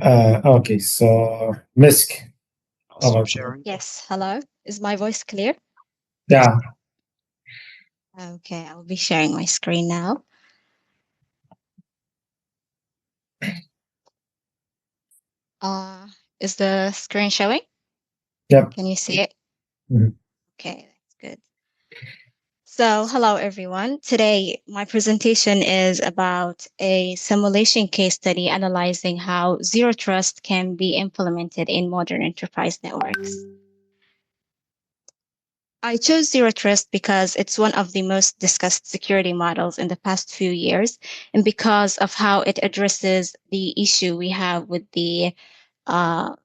Okay, so Misk, I'll how start about you? sharing. Yes, hello. Is my voice clear? Yeah, Okay, I'll be sharing my screen now. Uh, is the screen showing? yep. Can you see it? Mhm. Okay, that's good. So, hello everyone. Today, my presentation is about a simulation case study analyzing how zero trust can be implemented in modern enterprise networks. I chose Zero Trust because it's one of the most discussed security models in the past few years, and because of how it addresses the issue we have with the uh,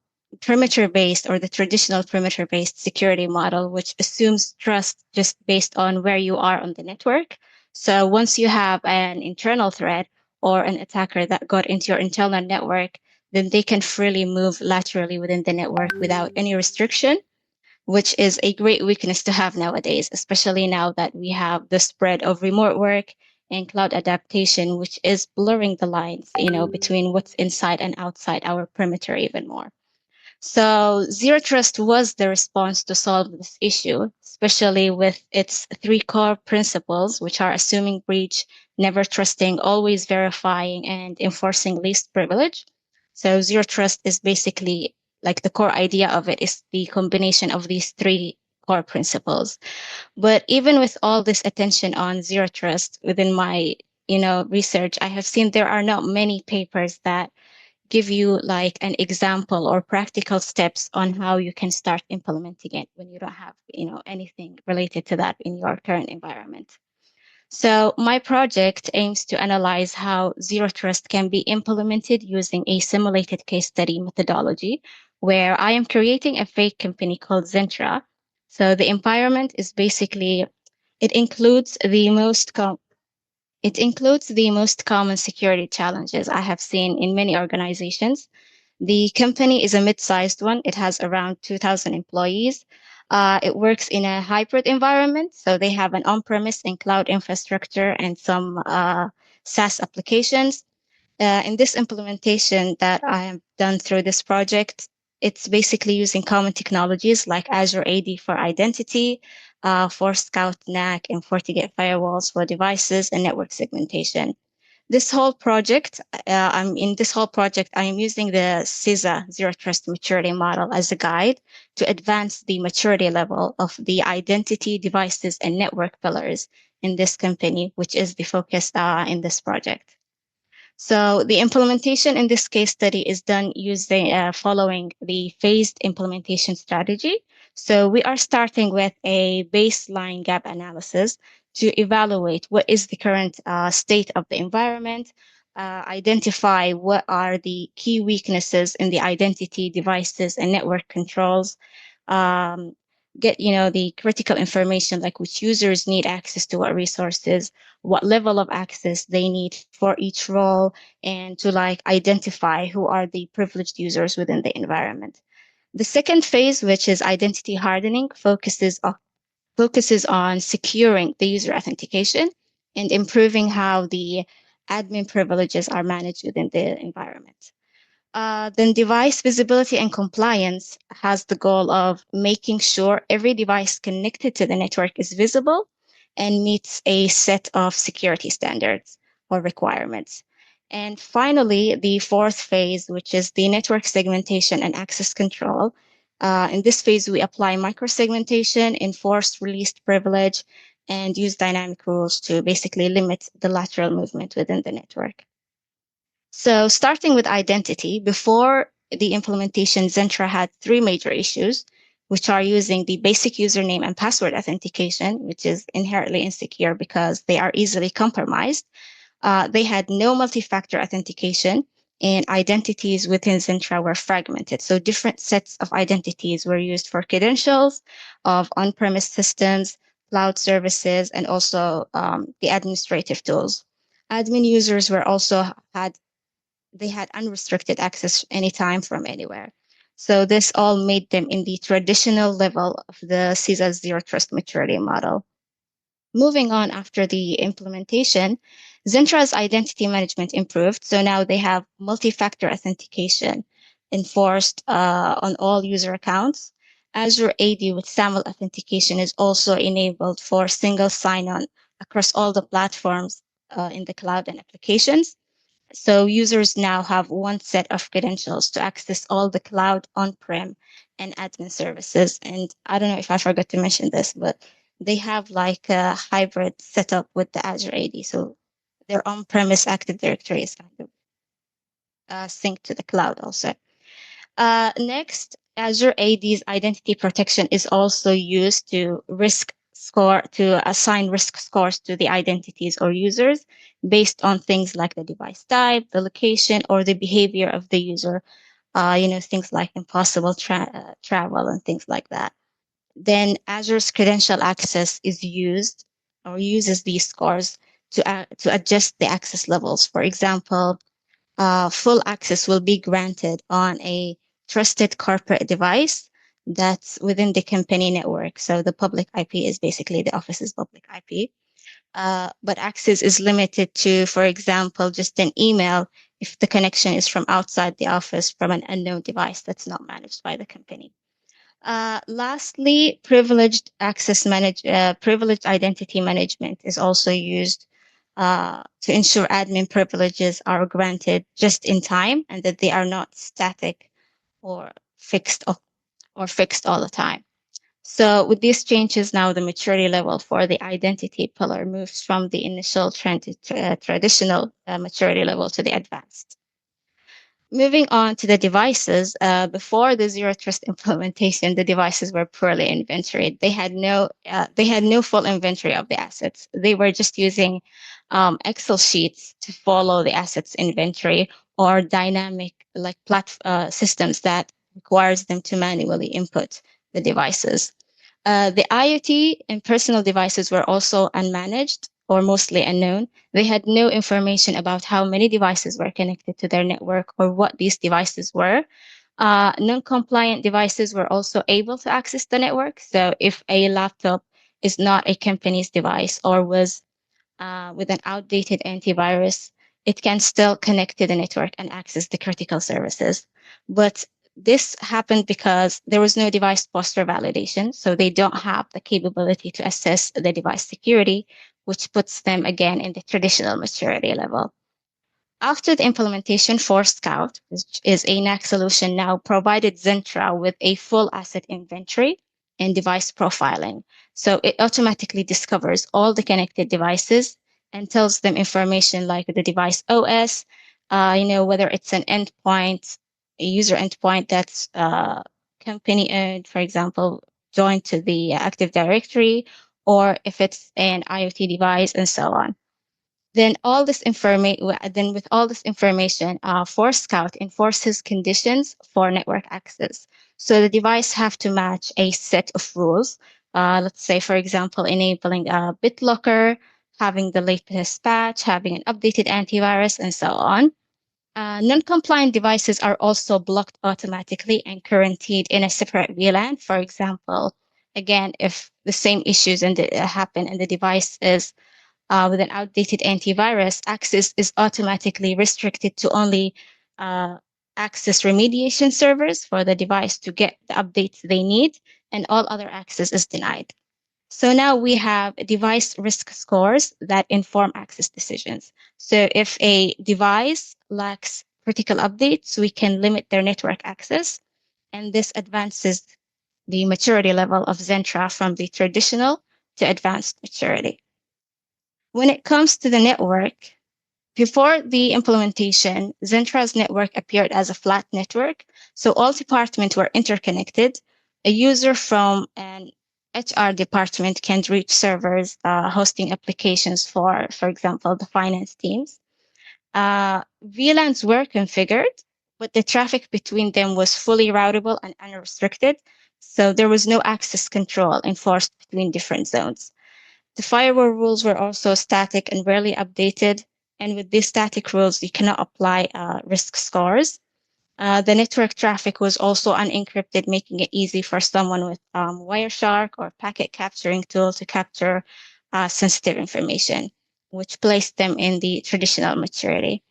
perimeter-based or the traditional perimeter-based security model, which assumes trust just based on where you are on the network. So once you have an internal threat or an attacker that got into your internal network, then they can freely move laterally within the network without any restriction, which is a great weakness to have nowadays, especially now that we have the spread of remote work and cloud adaptation, which is blurring the lines, between what's inside and outside our perimeter even more. So Zero Trust was the response to solve this issue, especially with its three core principles, which are assuming breach, never trusting, always verifying, and enforcing least privilege. So Zero Trust is basically like the core idea of it is the combination of these three core principles. But even with all this attention on Zero Trust within my research, I have seen there are not many papers that give you like an example or practical steps on how you can start implementing it when you don't have anything related to that in your current environment. So my project aims to analyze how zero trust can be implemented using a simulated case study methodology, where I am creating a fake company called Zentra. So the environment is basically it includes the most common security challenges I have seen in many organizations. The company is a mid-sized one. It has around 2,000 employees. It works in a hybrid environment, so they have an on-premise and cloud infrastructure and some SaaS applications. In this implementation that I have done through this project, it's basically using common technologies like Azure AD for identity, for Scout NAC, and FortiGate firewalls for devices and network segmentation. This whole project, I am using the CISA Zero Trust Maturity Model as a guide to advance the maturity level of the identity, devices, and network pillars in this company, which is the focus in this project. So the implementation in this case study is done using following the phased implementation strategy. So we are starting with a baseline gap analysis to evaluate what is the current state of the environment, identify what are the key weaknesses in the identity, devices, and network controls, um, get the critical information like which users need access to what resources, what level of access they need for each role, and to like identify who are the privileged users within the environment. The second phase, which is identity hardening, focuses on securing the user authentication and improving how the admin privileges are managed within the environment. Then device visibility and compliance has the goal of making sure every device connected to the network is visible and meets a set of security standards or requirements. And finally, the fourth phase, which is the network segmentation and access control. In this phase, we apply microsegmentation, enforce released privilege, and use dynamic rules to basically limit the lateral movement within the network. So starting with identity, before the implementation, Zentra had three major issues, which are using the basic username and password authentication, which is inherently insecure because they are easily compromised. They had no multi-factor authentication, and identities within Zentra were fragmented. So different sets of identities were used for credentials of on-premise systems, cloud services, and also the administrative tools. Admin users were also had unrestricted access anytime from anywhere. So this all made them in the traditional level of the CISA Zero Trust Maturity Model. Moving on after the implementation, Zentra's identity management improved, so now they have multi-factor authentication enforced on all user accounts. Azure AD with SAML authentication is also enabled for single sign-on across all the platforms in the cloud and applications. So users now have one set of credentials to access all the cloud, on-prem, and admin services. And I don't know if I forgot to mention this, but they have like a hybrid setup with the Azure AD. So their on-premise Active Directory is kind of synced to the cloud also. Next, Azure AD's identity protection is also used to assign risk scores to the identities or users based on things like the device type, the location, or the behavior of the user. Things like impossible travel and things like that. Then Azure's credential access is used or uses these scores to adjust the access levels. For example, full access will be granted on a trusted corporate device that's within the company network. So the public IP is basically the office's public IP. But access is limited to, for example, just an email if the connection is from outside the office from an unknown device that's not managed by the company. Lastly, privileged identity management is also used to ensure admin privileges are granted just in time and that they are not static or fixed all the time. So with these changes, now the maturity level for the identity pillar moves from the initial traditional maturity level to the advanced. Moving on to the devices, before the zero trust implementation, the devices were poorly inventoried. They had no full inventory of the assets. They were just using Excel sheets to follow the assets inventory or dynamic systems that requires them to manually input the devices. The IoT and personal devices were also unmanaged or mostly unknown. They had no information about how many devices were connected to their network or what these devices were. Non-compliant devices were also able to access the network. So if a laptop is not a company's device or was with an outdated antivirus, it can still connect to the network and access the critical services. But this happened because there was no device posture validation, so they don't have the capability to assess the device security, which puts them again in the traditional maturity level. After the implementation for Scout, which is a NAC solution now, provided Zentra with a full asset inventory and device profiling. So it automatically discovers all the connected devices and tells them information like the device OS, whether it's an endpoint, a user endpoint that's company owned, for example, joined to the Active Directory, or if it's an IoT device and so on. Then with all this information, Force Scout enforces conditions for network access. So the device have to match a set of rules. Let's say, for example, enabling a BitLocker, having the latest patch, having an updated antivirus, and so on. Non-compliant devices are also blocked automatically and quarantined in a separate VLAN. For example, again, if the same issues happen and the device is with an outdated antivirus, access is automatically restricted to only access remediation servers for the device to get the updates they need, and all other access is denied. So now we have device risk scores that inform access decisions. So if a device lacks critical updates, we can limit their network access, and this advances the maturity level of Zentra from the traditional to advanced maturity. When it comes to the network, before the implementation, Zentra's network appeared as a flat network. So all departments were interconnected. A user from an HR department can reach servers hosting applications for example, the finance teams. VLANs were configured, but the traffic between them was fully routable and unrestricted. So there was no access control enforced between different zones. The firewall rules were also static and rarely updated. And with these static rules, you cannot apply risk scores. The network traffic was also unencrypted, making it easy for someone with Wireshark or packet capturing tool to capture sensitive information. which placed them in the traditional maturity.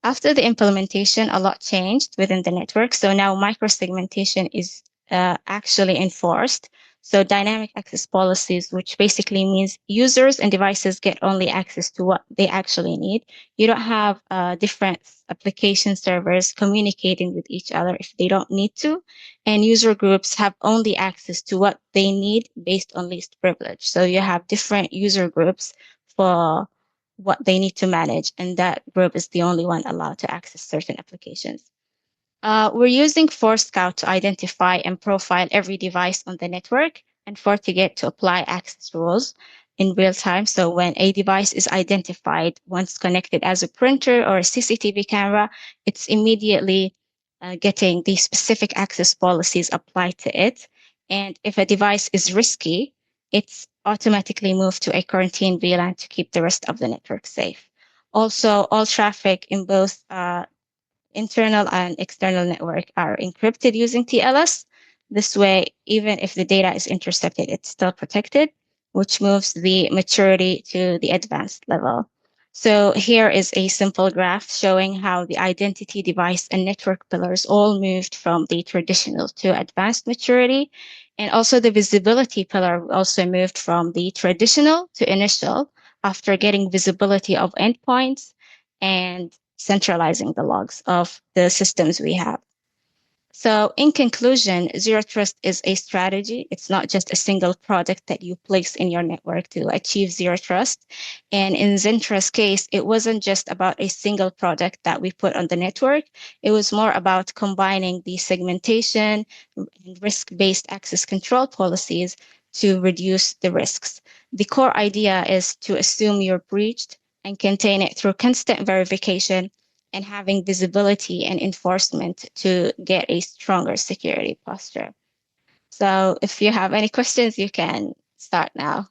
After the implementation, a lot changed within the network. So now microsegmentation is actually enforced. So dynamic access policies, which basically means users and devices get only access to what they actually need. You don't have different application servers communicating with each other if they don't need to. And user groups have only access to what they need based on least privilege. So you have different user groups for what they need to manage, and that group is the only one allowed to access certain applications. We're using Forescout to identify and profile every device on the network, and FortiGate to apply access rules in real time. So when a device is identified once connected as a printer or a CCTV camera, it's immediately getting the specific access policies applied to it. And if a device is risky, it's automatically moved to a quarantine VLAN to keep the rest of the network safe. Also, all traffic in both internal and external network are encrypted using TLS. This way, even if the data is intercepted, it's still protected, which moves the maturity to the advanced level. So here is a simple graph showing how the identity, device, and network pillars all moved from the traditional to advanced maturity. And also the visibility pillar also moved from the traditional to initial after getting visibility of endpoints and centralizing the logs of the systems we have. So in conclusion, Zero Trust is a strategy. It's not just a single product that you place in your network to achieve Zero Trust. And in Zentra's case, it wasn't just about a single product that we put on the network. It was more about combining the segmentation and risk-based access control policies to reduce the risks. The core idea is to assume you're breached and contain it through constant verification and having visibility and enforcement to get a stronger security posture. So if you have any questions, you can start now.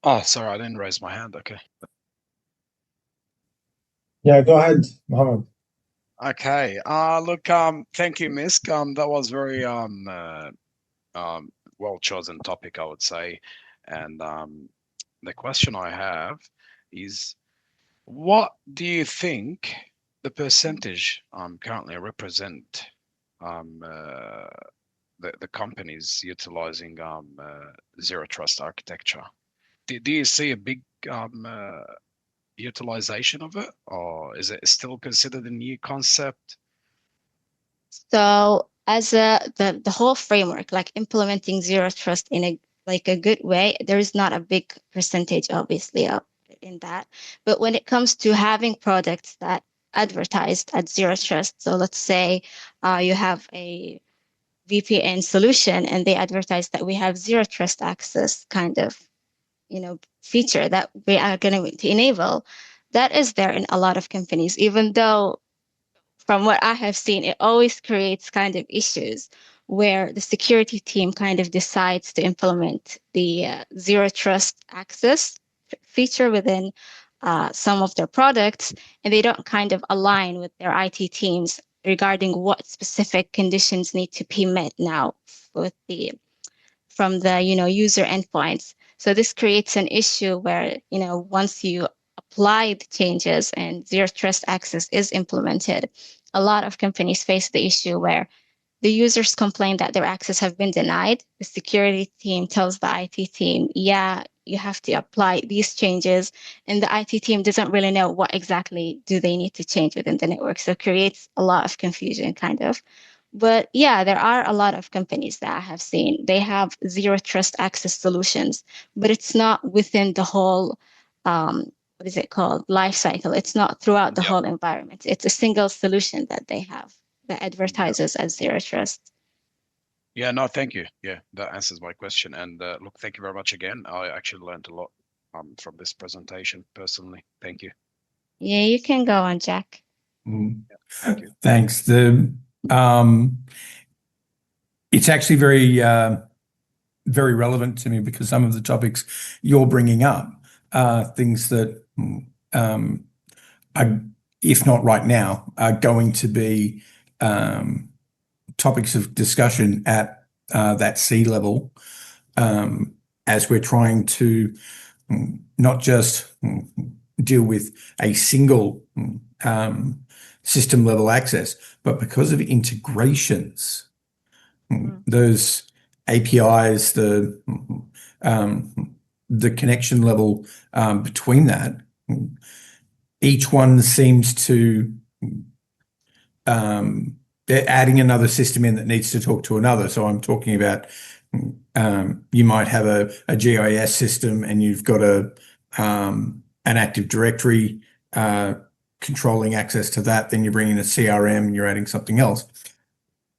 Oh, sorry, I didn't raise my hand. Okay. Yeah, go ahead, Mohammed. Okay. Look, thank you, Misk. That was very well chosen topic, I would say. And the question I have is, what do you think the percentage currently represent the companies utilizing zero trust architecture? Do you see a big utilization of it, or is it still considered a new concept? So as the whole framework, like implementing Zero Trust in a good way, there is not a big percentage, obviously, in that. But when it comes to having products that advertised at Zero Trust, so let's say you have a VPN solution and they advertise that we have Zero Trust access kind of feature that we are going to enable, that is there in a lot of companies, even though from what I have seen, it always creates kind of issues where the security team kind of decides to implement the zero trust access feature within some of their products, and they don't kind of align with their IT teams regarding what specific conditions need to be met now with the from the user endpoints. So this creates an issue where once you apply the changes and zero trust access is implemented, a lot of companies face the issue where the users complain that their access have been denied. The security team tells the IT team, yeah, you have to apply these changes. And the IT team doesn't really know what exactly do they need to change within the network. So it creates a lot of confusion kind of. But yeah, there are a lot of companies that I have seen. They have zero trust access solutions, but it's not within the whole, what is it called, life cycle. It's not throughout the Yep. whole environment. It's a single solution that they have that advertises as zero trust. Yeah, no, thank you. Yeah, that answers my question. And look, thank you very much again. I actually learned a lot from this presentation personally. Thank you. Yeah, you can go on, Jack. Thank you. Thanks. It's actually very relevant to me because some of the topics you're bringing up are things that are, if not right now, are going to be topics of discussion at that C level, as we're trying to not just deal with a single system level access, but because of integrations, those APIs, the connection level between that, each one seems to they're adding another system in that needs to talk to another. So I'm talking about you might have a GIS system and you've got an Active Directory controlling access to that. Then you bring in a CRM and you're adding something else.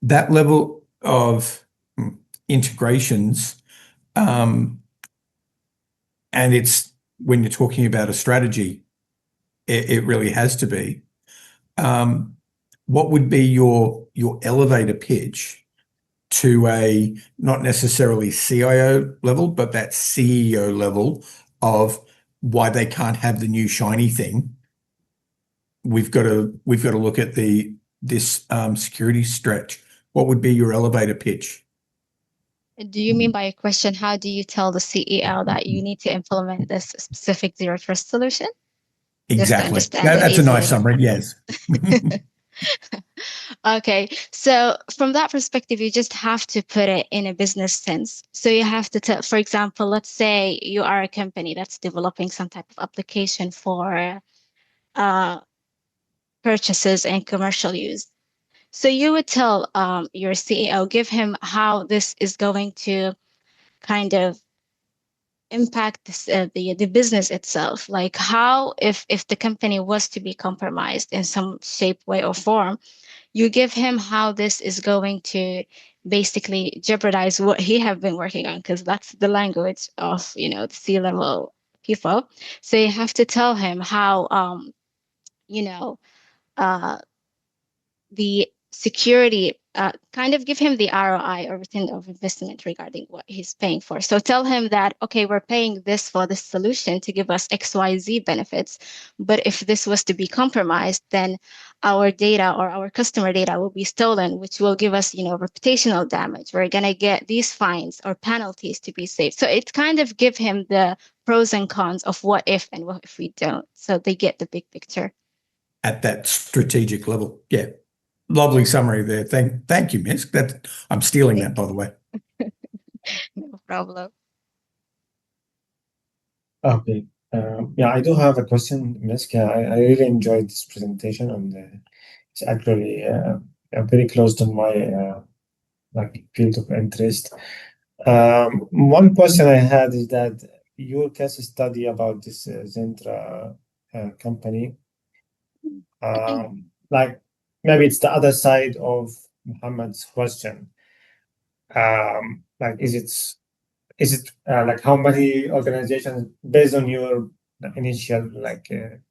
That level of integrations, and it's when you're talking about a strategy, it really has to be. What would be your elevator pitch to a not necessarily CIO level, but that CEO level of why they can't have the new shiny thing? We've got to look at this security stretch. What would be your elevator pitch? Do you mean by a question, how do you tell the CEO that you need to implement this specific zero trust solution? Exactly. That's a nice summary. Yes. Okay. So from that perspective, you just have to put it in a business sense. So you have to tell, for example, let's say you are a company that's developing some type of application for purchases and commercial use. So you would tell your CEO, give him how this is going to kind of impact this, the business itself. Like how, if the company was to be compromised in some shape, way, or form, you give him how this is going to basically jeopardize what he have been working on, because that's the language of, the C-level people. So you have to tell him how, the security, kind of give him the ROI or return of investment regarding what he's paying for. So tell him that, okay, we're paying this for this solution to give us XYZ benefits. But if this was to be compromised, then our data or our customer data will be stolen, which will give us, reputational damage. We're going to get these fines or penalties to be saved. So it kind of give him the pros and cons of what if and what if we don't. So they get the big picture. At that strategic level. Yeah. Lovely summary there. Thank you, Misk. I'm stealing that, by the way. No problem. Okay. Yeah, I do have a question, Misk. I really enjoyed this presentation, and it's actually very close to my field of interest. One question I had is that your case study about this Zentra company, maybe it's the other side of Muhammad's question. Is it like how many organizations, based on your initial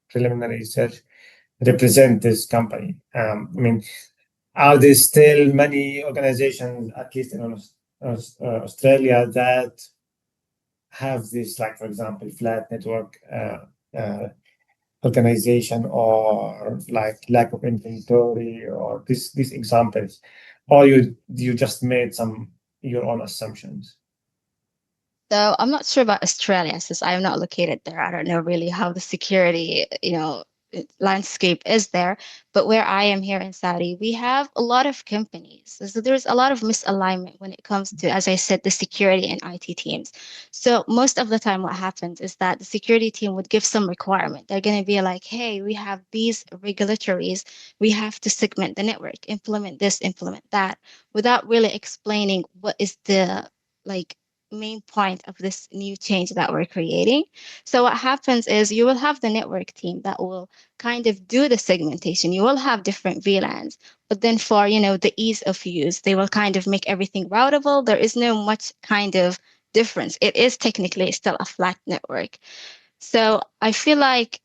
preliminary research, represent this company? I mean, are there still many organizations, at least in Australia, that have this, for example, flat network organization, or lack of inventory, or these examples, or you just made your own assumptions? So I'm not sure about Australia, since I am not located there. I don't know really how the security, landscape is there. But where I am here in Saudi, we have a lot of companies. So there's a lot of misalignment when it comes to, as I said, the security and IT teams. So most of the time what happens is that the security team would give some requirement. They're going to be like, hey, we have these regulatories. We have to segment the network, implement this, implement that, without really explaining what is the main point of this new change that we're creating. So what happens is you will have the network team that will kind of do the segmentation. You will have different VLANs, but then for, the ease of use, they will kind of make everything routable. There is no much kind of difference. It is technically still a flat network. So I feel like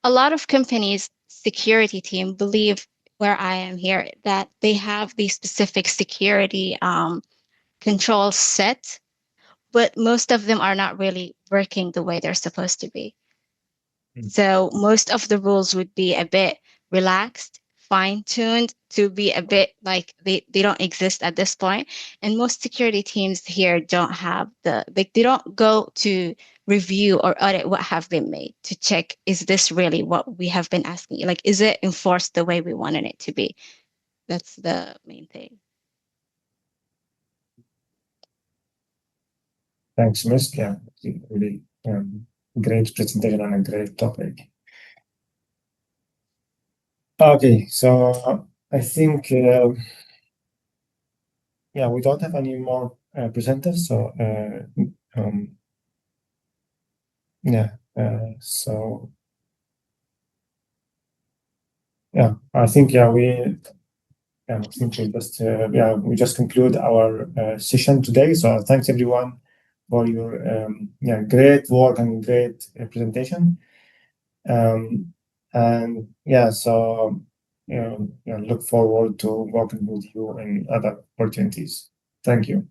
a lot of companies' security team believe, where I am here, that they have the specific security control set, but most of them are not really working the way they're supposed to be. So most of the rules would be a bit relaxed, fine-tuned to be a bit like they don't exist at this point. And most security teams here don't have they don't go to review or audit what have been made to check, is this really what we have been asking? Like, is it enforced the way we wanted it to be? That's the main thing. Thanks, Misk. Yeah, really great presentation on a great topic. Okay, so I think yeah, we don't have any more presenters. So yeah, so yeah, I think we just conclude our session today. So thanks everyone for your great work and great presentation. And yeah, so look forward to working with you in other opportunities. Thank you.